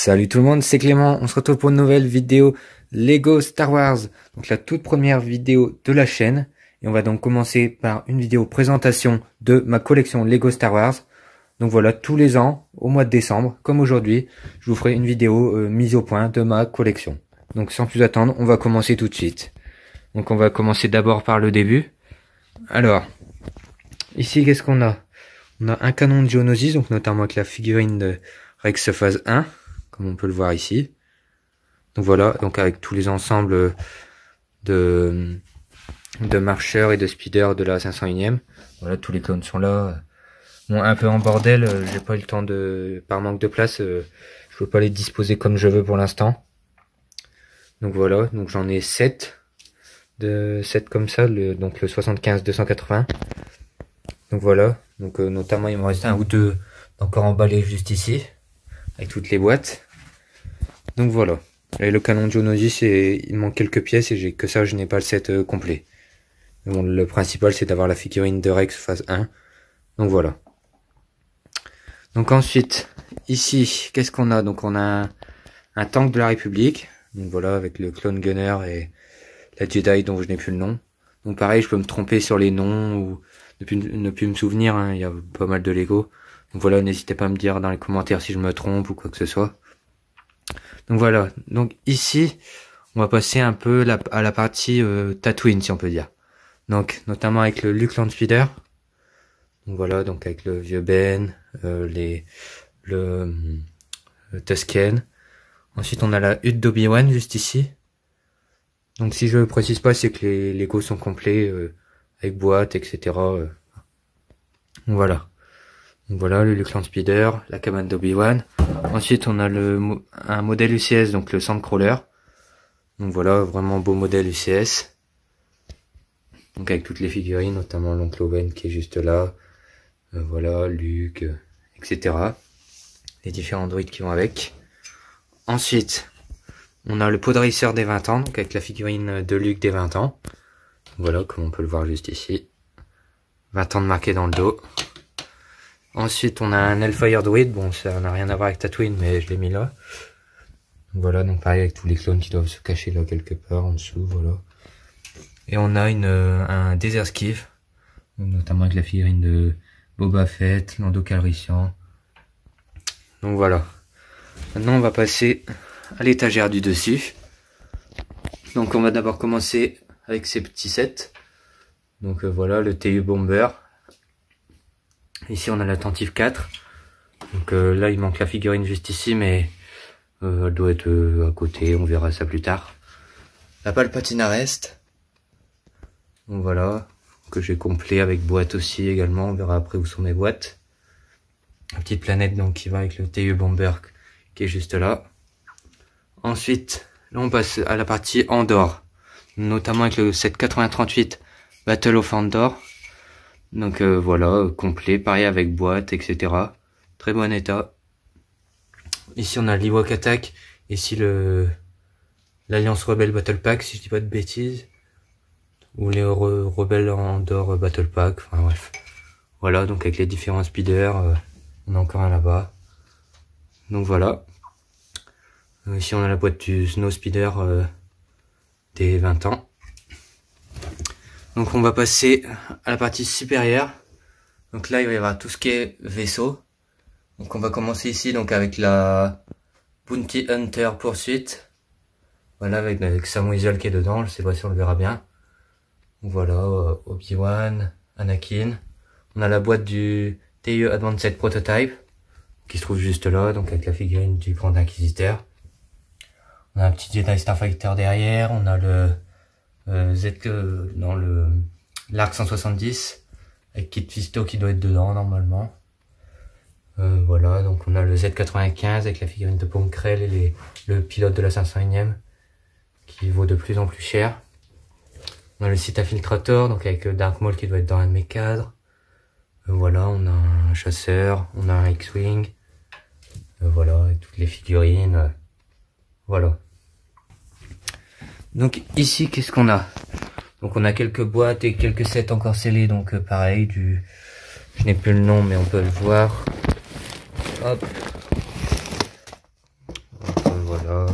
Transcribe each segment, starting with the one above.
Salut tout le monde, c'est Clément, on se retrouve pour une nouvelle vidéo Lego Star Wars, donc la toute première vidéo de la chaîne, et on va donc commencer par une vidéo présentation de ma collection Lego Star Wars. Donc voilà, tous les ans, au mois de décembre, comme aujourd'hui, je vous ferai une vidéo mise au point de ma collection. Donc sans plus attendre, on va commencer tout de suite. Donc on va commencer d'abord par le début. Alors, ici qu'est-ce qu'on a? On a un canon de Geonosis, donc notamment avec la figurine de Rex phase 1, comme on peut le voir ici. Donc voilà, donc avec tous les ensembles de marcheurs et de speeders de la 501ème. Voilà, tous les clones sont là. Bon, un peu en bordel, j'ai pas eu le temps de, par manque de place, je peux pas les disposer comme je veux pour l'instant. Donc voilà, donc j'en ai 7 comme ça, donc le 75-280. Donc voilà, donc notamment il me reste un ou deux encore emballés juste ici, avec toutes les boîtes. Donc voilà, et le canon de Geonosis, il manque quelques pièces et j'ai que ça, je n'ai pas le set complet. Mais bon, le principal c'est d'avoir la figurine de Rex phase 1. Donc voilà. Donc ensuite, ici, qu'est-ce qu'on a? Donc on a un tank de la République. Donc voilà, avec le clone gunner et la Jedi dont je n'ai plus le nom. Donc pareil, je peux me tromper sur les noms ou ne plus me souvenir, hein. Il y a pas mal de Lego. Donc voilà, n'hésitez pas à me dire dans les commentaires si je me trompe ou quoi que ce soit. Donc voilà, donc ici, on va passer un peu à la partie Tatooine, si on peut dire. Donc notamment avec le Luke Landspeeder. Donc voilà, donc avec le vieux Ben, le Tusken. Ensuite on a la hutte d'Obi-Wan juste ici. Donc si je ne précise pas, c'est que les Lego sont complets avec boîte, etc. Donc voilà. Donc voilà, le Luke Landspeeder, la cabane d'Obi-Wan. Ensuite on a un modèle UCS, donc le Sandcrawler. Donc voilà, vraiment beau modèle UCS. Donc avec toutes les figurines, notamment l'oncle Owen qui est juste là. Voilà, Luke, etc. Les différents droïdes qui vont avec. Ensuite, on a le Podracer des 20 ans, donc avec la figurine de Luke des 20 ans. Voilà, comme on peut le voir juste ici. 20 ans de marqué dans le dos. Ensuite, on a un Hellfire Droid. Bon, ça n'a rien à voir avec Tatooine, mais je l'ai mis là. Voilà, donc pareil avec tous les clones qui doivent se cacher là quelque part en dessous, voilà. Et on a un Desert Skiff, notamment avec la figurine de Boba Fett, Lando Calrissian. Donc voilà. Maintenant, on va passer à l'étagère du dessus. Donc on va d'abord commencer avec ces petits sets. Donc voilà, le TU Bomber. Ici on a l'attentif 4. Donc là il manque la figurine juste ici, mais elle doit être à côté, on verra ça plus tard. La Palpatine Rest. Donc voilà, que j'ai complet avec boîte aussi également, on verra après où sont mes boîtes. La petite planète donc qui va avec le TU Bomber qui est juste là. Ensuite, là on passe à la partie Andorre, notamment avec le set 8038 Battle of Andorre. Donc voilà, complet, pareil avec boîte, etc. Très bon état. Ici on a l'Ewok Attack, ici l'Alliance Rebelle Battle Pack, si je dis pas de bêtises. Ou les Rebelles Andorre Battle Pack, enfin bref. Voilà, donc avec les différents speeders, on a encore un là-bas. Donc voilà. Ici on a la boîte du Snow Speeder des 20 ans. Donc on va passer à la partie supérieure. Donc là il va y avoir tout ce qui est vaisseau. Donc on va commencer ici donc avec la Bounty Hunter Poursuite. Voilà, avec Sam Whistle qui est dedans, je sais pas si on le verra bien. Donc voilà, Obi-Wan, Anakin. On a la boîte du TIE Advanced Prototype qui se trouve juste là, donc avec la figurine du Grand Inquisiteur. On a un petit Jedi Starfighter derrière, on a le l'Arc 170 avec Kit Fisto qui doit être dedans normalement. Voilà, donc on a le Z95 avec la figurine de Pomkrell et le pilote de la 501ème qui vaut de plus en plus cher. On a le site Infiltrator, donc avec Dark Maul qui doit être dans un de mes cadres. Voilà, on a un chasseur, on a un X-Wing. Voilà, et toutes les figurines. Voilà. Donc ici, qu'est-ce qu'on a? Donc on a quelques boîtes et quelques sets encore scellés, donc pareil, je n'ai plus le nom mais on peut le voir. Hop. voilà.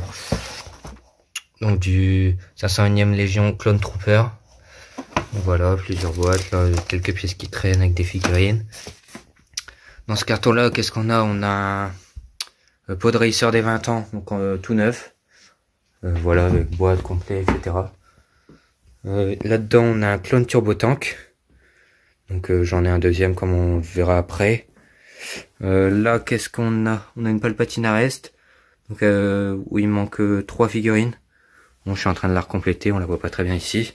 Donc du 501e Légion Clone Trooper. Voilà, plusieurs boîtes, là, quelques pièces qui traînent avec des figurines. Dans ce carton-là, qu'est-ce qu'on a? On a un Pod Racer des 20 ans, donc tout neuf. Voilà, avec boîte complet, etc. Là-dedans, on a un clone Turbo Tank. Donc j'en ai un deuxième, comme on verra après. Là, qu'est-ce qu'on a? On a une Palpatine Arrest, donc où il manque 3 figurines. Bon, je suis en train de la recompléter, on la voit pas très bien ici.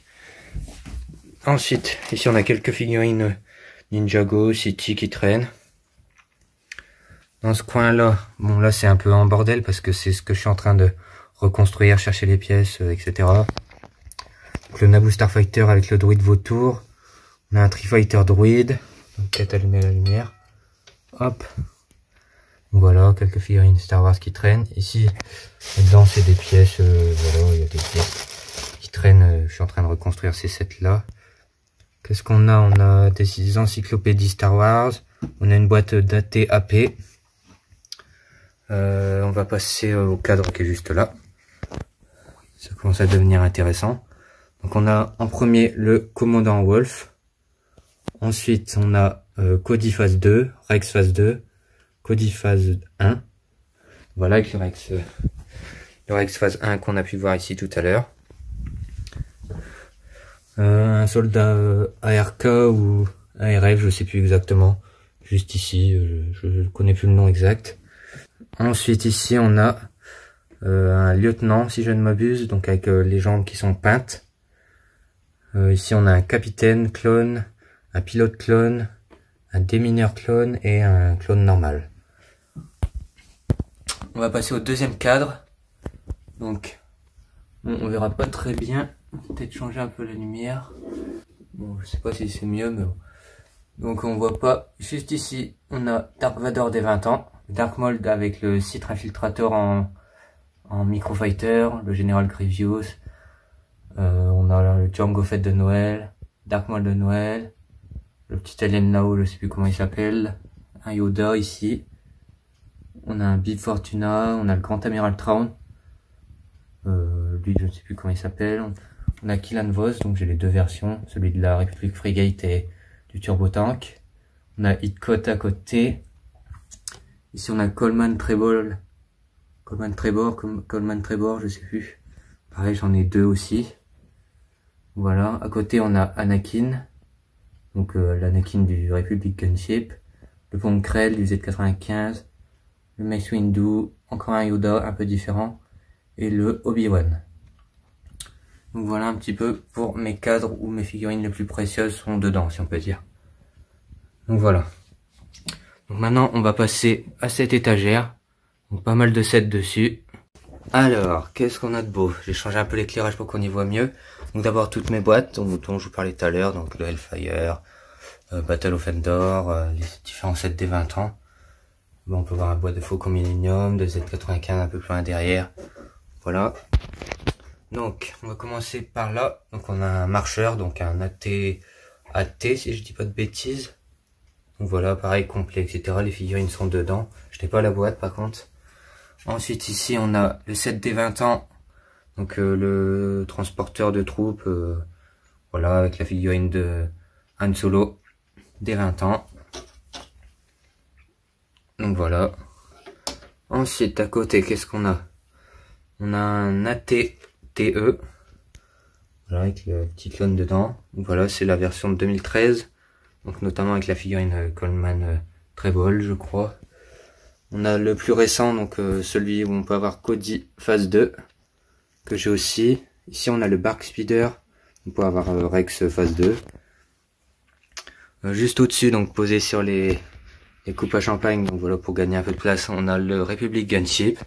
Ensuite, ici on a quelques figurines Ninjago, City qui traînent. Dans ce coin-là, bon là c'est un peu en bordel parce que c'est ce que je suis en train de reconstruire, chercher les pièces, etc. Donc, le Naboo Starfighter avec le droïde vautour. On a un Tri-Fighter droïde. Donc peut-être allumer la lumière. Hop. Voilà, quelques figurines Star Wars qui traînent. Ici, dedans c'est des pièces, voilà, il y a des pièces qui traînent. Je suis en train de reconstruire ces sets-là. Qu'est-ce qu'on a? On a des encyclopédies Star Wars. On a une boîte datée AP. On va passer au cadre qui est juste là. Ça commence à devenir intéressant. Donc on a en premier le commandant Wolf. Ensuite on a Cody phase 2, Rex phase 2, Cody phase 1. Voilà avec le Rex phase 1 qu'on a pu voir ici tout à l'heure. Un soldat ARK ou ARF, je sais plus exactement. Juste ici, je connais plus le nom exact. Ensuite ici on a un lieutenant si je ne m'abuse, donc avec les jambes qui sont peintes. Ici on a un capitaine clone, un pilote clone, un démineur clone et un clone normal. On va passer au deuxième cadre. Donc bon, on verra pas très bien. Peut-être changer un peu la lumière. Bon, je sais pas si c'est mieux, mais bon. Donc on voit pas. Juste ici, on a Dark Vador des 20 ans. Dark Mold avec le Sith Infiltrator en Microfighter, le Général Grievous. On a le Django Fett de Noël, Dark Mold de Noël, le petit alien là-haut, je sais plus comment il s'appelle, un Yoda ici. On a un Bib Fortuna, on a le Grand Amiral Thrawn. Lui, je ne sais plus comment il s'appelle. On a Killan Vos, donc j'ai les deux versions, celui de la République Frigate et du Turbo Tank. On a Hitcot à côté. Ici on a Coleman Trebor, je sais plus. Pareil, j'en ai deux aussi. Voilà, à côté on a Anakin, donc l'Anakin du Republic Gunship, le Von Krell du Z95, le Mace Windu, encore un Yoda un peu différent, et le Obi-Wan. Donc voilà un petit peu pour mes cadres où mes figurines les plus précieuses sont dedans, si on peut dire. Donc voilà. Donc maintenant on va passer à cette étagère. Donc pas mal de sets dessus. Alors, qu'est-ce qu'on a de beau? J'ai changé un peu l'éclairage pour qu'on y voit mieux. Donc d'abord toutes mes boîtes dont je vous parlais tout à l'heure, donc le Hellfire, Battle of Endor, les différents sets des 20 ans. Bon, on peut voir un boîte de Faucon Millennium, de Z95 un peu plus loin derrière. Voilà. Donc, on va commencer par là. Donc on a un marcheur, donc un AT si je dis pas de bêtises. Donc voilà, pareil, complet, etc. Les figurines sont dedans. Je n'ai pas la boîte par contre. Ensuite ici on a le set des 20 ans. Donc le transporteur de troupes. Voilà, avec la figurine de Han Solo des 20 ans. Donc voilà. Ensuite à côté, qu'est-ce qu'on a? On a un AT-TE. Voilà, avec le petit clone dedans. Donc voilà, c'est la version de 2013. Donc notamment avec la figurine Coleman Trebol, je crois. On a le plus récent, donc celui où on peut avoir Cody phase 2, que j'ai aussi. Ici on a le Bark Speeder, on peut avoir Rex phase 2. Juste au-dessus, donc posé sur les coupes à champagne, donc voilà, pour gagner un peu de place, on a le Republic Gunship.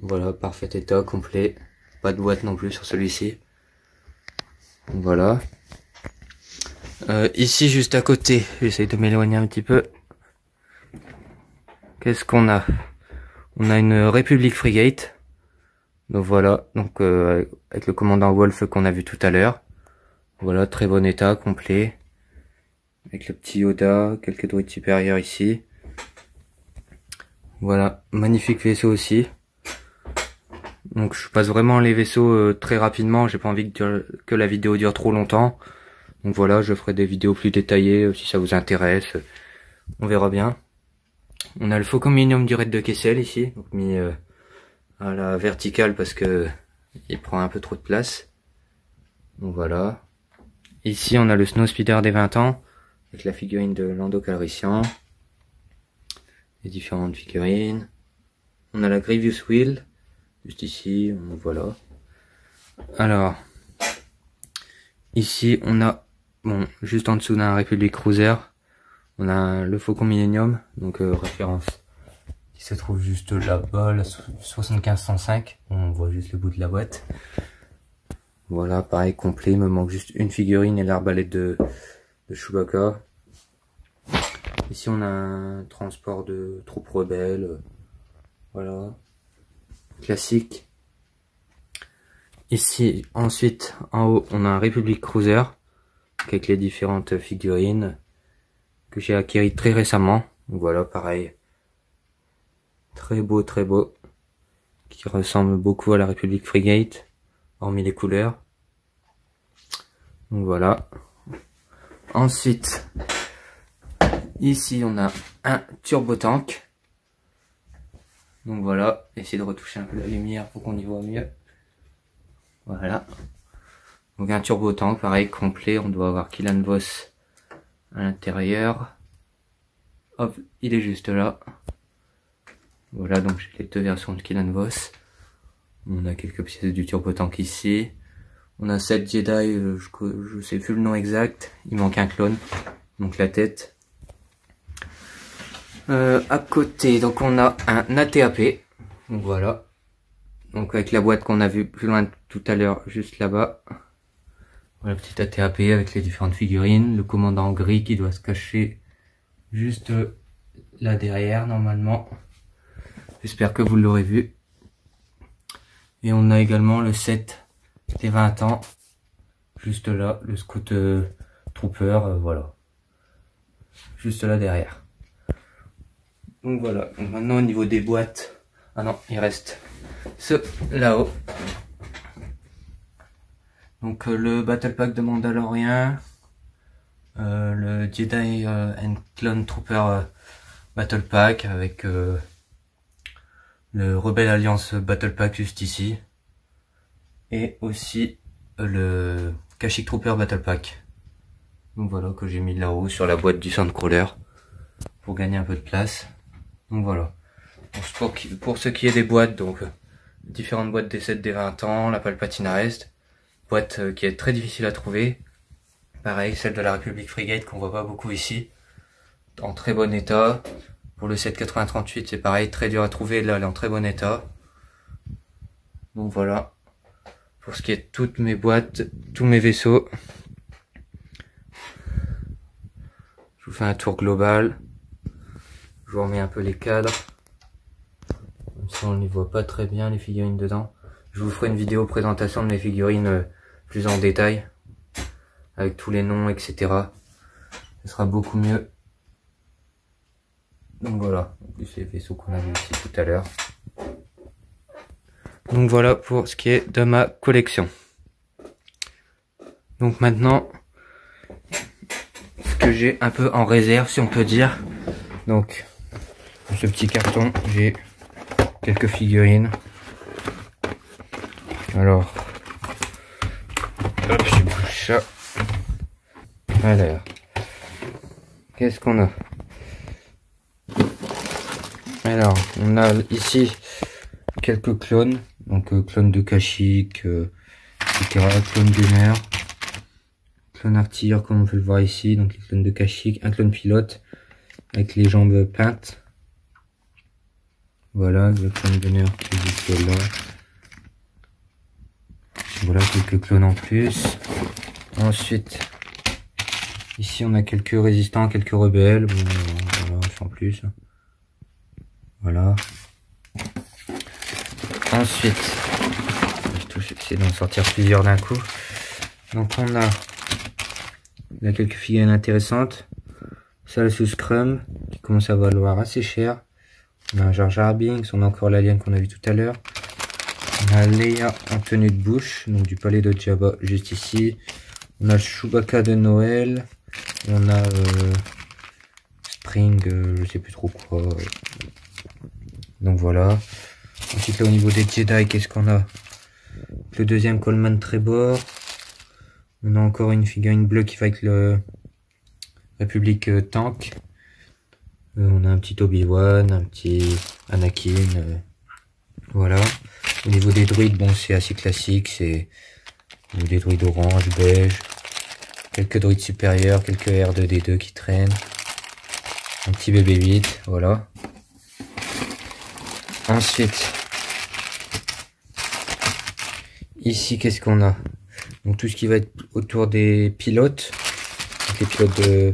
Voilà, parfait état, complet. Pas de boîte non plus sur celui-ci. Voilà. Ici juste à côté, j'essaye de m'éloigner un petit peu. Qu'est-ce qu'on a? On a une République Frigate. Donc voilà, donc avec le commandant Wolf qu'on a vu tout à l'heure. Voilà, très bon état, complet. Avec le petit Yoda, quelques droïdes supérieurs ici. Voilà, magnifique vaisseau aussi. Donc je passe vraiment les vaisseaux très rapidement, j'ai pas envie que la vidéo dure trop longtemps. Donc voilà, je ferai des vidéos plus détaillées si ça vous intéresse. On verra bien. On a le Faucon Millenium du raid de Kessel ici, donc mis à la verticale parce que il prend un peu trop de place. Donc voilà. Ici on a le Snow Speeder des 20 ans, avec la figurine de Lando Calrissian. Les différentes figurines. On a la Grievous Wheel, juste ici, voilà. Alors, ici on a, bon, juste en dessous d'un Republic Cruiser, on a le Faucon Millenium, donc référence, qui se trouve juste là-bas, la 7505, on voit juste le bout de la boîte. Voilà, pareil, complet, il me manque juste une figurine et l'arbalète de Chewbacca. Ici on a un transport de troupes rebelles, voilà, classique. Ici ensuite en haut on a un Republic Cruiser avec les différentes figurines que j'ai acquis très récemment. Voilà, pareil, très beau, qui ressemble beaucoup à la Republic Frigate, hormis les couleurs. Donc voilà. Ensuite, ici on a un turbo tank. Donc voilà, essayez de retoucher un peu la lumière pour qu'on y voit mieux. Voilà. Donc un turbo tank, pareil, complet. On doit avoir Killan Voss à l'intérieur. Hop, il est juste là. Voilà, donc j'ai les deux versions de Killan Voss. On a quelques pièces du turbo tank ici. On a 7 Jedi, je sais plus le nom exact. Il manque un clone, donc la tête. À côté, donc on a un ATAP. Donc voilà. Donc avec la boîte qu'on a vue plus loin tout à l'heure, juste là-bas. Voilà, petit ATAP avec les différentes figurines. Le commandant gris qui doit se cacher juste là derrière normalement. J'espère que vous l'aurez vu. Et on a également le set des 20 ans. Juste là, le Scout Trooper, voilà. Juste là derrière. Donc voilà, donc maintenant au niveau des boîtes, ah non, il reste ce là-haut. Donc le Battle Pack de Mandalorian, le Jedi and Clone Trooper Battle Pack avec le Rebel Alliance Battle Pack juste ici, et aussi le Kashyyyk Trooper Battle Pack. Donc voilà, que j'ai mis là-haut sur la boîte du Sandcrawler pour gagner un peu de place. Donc voilà. Pour ce qui est des boîtes, donc différentes boîtes des 7 des 20 ans, la Palpatine Rest, boîte qui est très difficile à trouver. Pareil, celle de la Republic Frigate qu'on voit pas beaucoup ici, en très bon état. Pour le 78038 c'est pareil, très dur à trouver, là elle est en très bon état. Donc voilà. Pour ce qui est de toutes mes boîtes, tous mes vaisseaux. Je vous fais un tour global. Je vous remets un peu les cadres. Comme ça on ne les voit pas très bien les figurines dedans. Je vous ferai une vidéo présentation de mes figurines plus en détail. Avec tous les noms, etc. Ce sera beaucoup mieux. Donc voilà. En plus les vaisseaux qu'on a vu ici tout à l'heure. Donc voilà pour ce qui est de ma collection. Donc maintenant, ce que j'ai un peu en réserve si on peut dire. Donc dans ce petit carton, j'ai quelques figurines. Alors, hop, je bouge ça. Alors, qu'est-ce qu'on a? Alors, on a ici quelques clones. Donc, clone de Kashyyyk, etc. Clone Gunner, clone artilleur comme on peut le voir ici. Donc, les clones de Kashyyyk, un clone pilote avec les jambes peintes. Voilà, le clone Gunner qui est juste là. Voilà, quelques clones en plus. Ensuite, ici on a quelques résistants, quelques rebelles. Bon, voilà, sans plus. Voilà. Ensuite, je essayer d'en sortir plusieurs d'un coup. Donc on a quelques figurines intéressantes. Ça, le sous Scrum qui commence à valoir assez cher. On a un Jar Jar Binks, on a encore l'alien qu'on a vu tout à l'heure. On a Leia en tenue de bouche, donc du palais de Jabba juste ici. On a Chewbacca de Noël. Et on a Spring, je sais plus trop quoi. Donc voilà. Ensuite là au niveau des Jedi, qu'est-ce qu'on a? Le deuxième Coleman Trevor. On a encore une figurine bleue qui va avec le République Tank. On a un petit Obi-Wan, un petit Anakin. Voilà. Au niveau des druides, bon c'est assez classique. C'est des druides orange, beige. Quelques druides supérieurs, quelques R2D2 qui traînent. Un petit BB-8, voilà. Ensuite, ici, qu'est-ce qu'on a? Donc tout ce qui va être autour des pilotes. Donc, les pilotes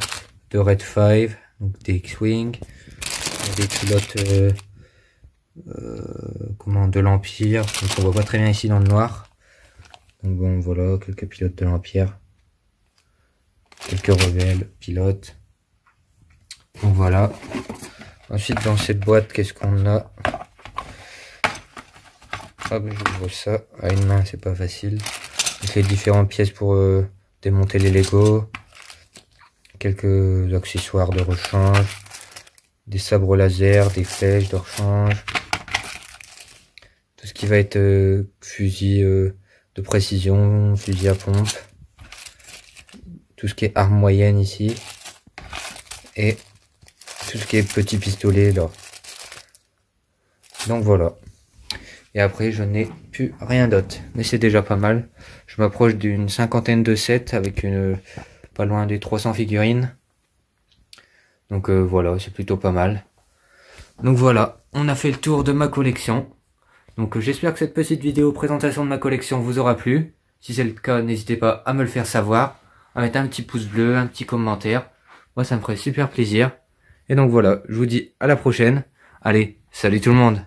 de Red 5, donc des X-Wing. Des pilotes de l'Empire. Donc on voit pas très bien ici dans le noir. Donc bon, voilà, quelques pilotes de l'Empire. Quelques rebelles, pilotes. Donc voilà. Ensuite, dans cette boîte, qu'est-ce qu'on a? Hop, j'ouvre ça. À une main, c'est pas facile. Donc, les différentes pièces pour démonter les Lego. Quelques accessoires de rechange. Des sabres laser, des flèches de rechange. Tout ce qui va être fusil de précision, fusil à pompe. Tout ce qui est arme moyenne ici. Et tout ce qui est petit pistolet là. Donc voilà. Et après je n'ai plus rien d'autre. Mais c'est déjà pas mal. Je m'approche d'une cinquantaine de sets avec pas loin des 300 figurines. Donc voilà, c'est plutôt pas mal. Donc voilà, on a fait le tour de ma collection. Donc j'espère que cette petite vidéo présentation de ma collection vous aura plu. Si c'est le cas, n'hésitez pas à me le faire savoir. À mettre un petit pouce bleu, un petit commentaire. Moi ça me ferait super plaisir. Et donc voilà, je vous dis à la prochaine. Allez, salut tout le monde!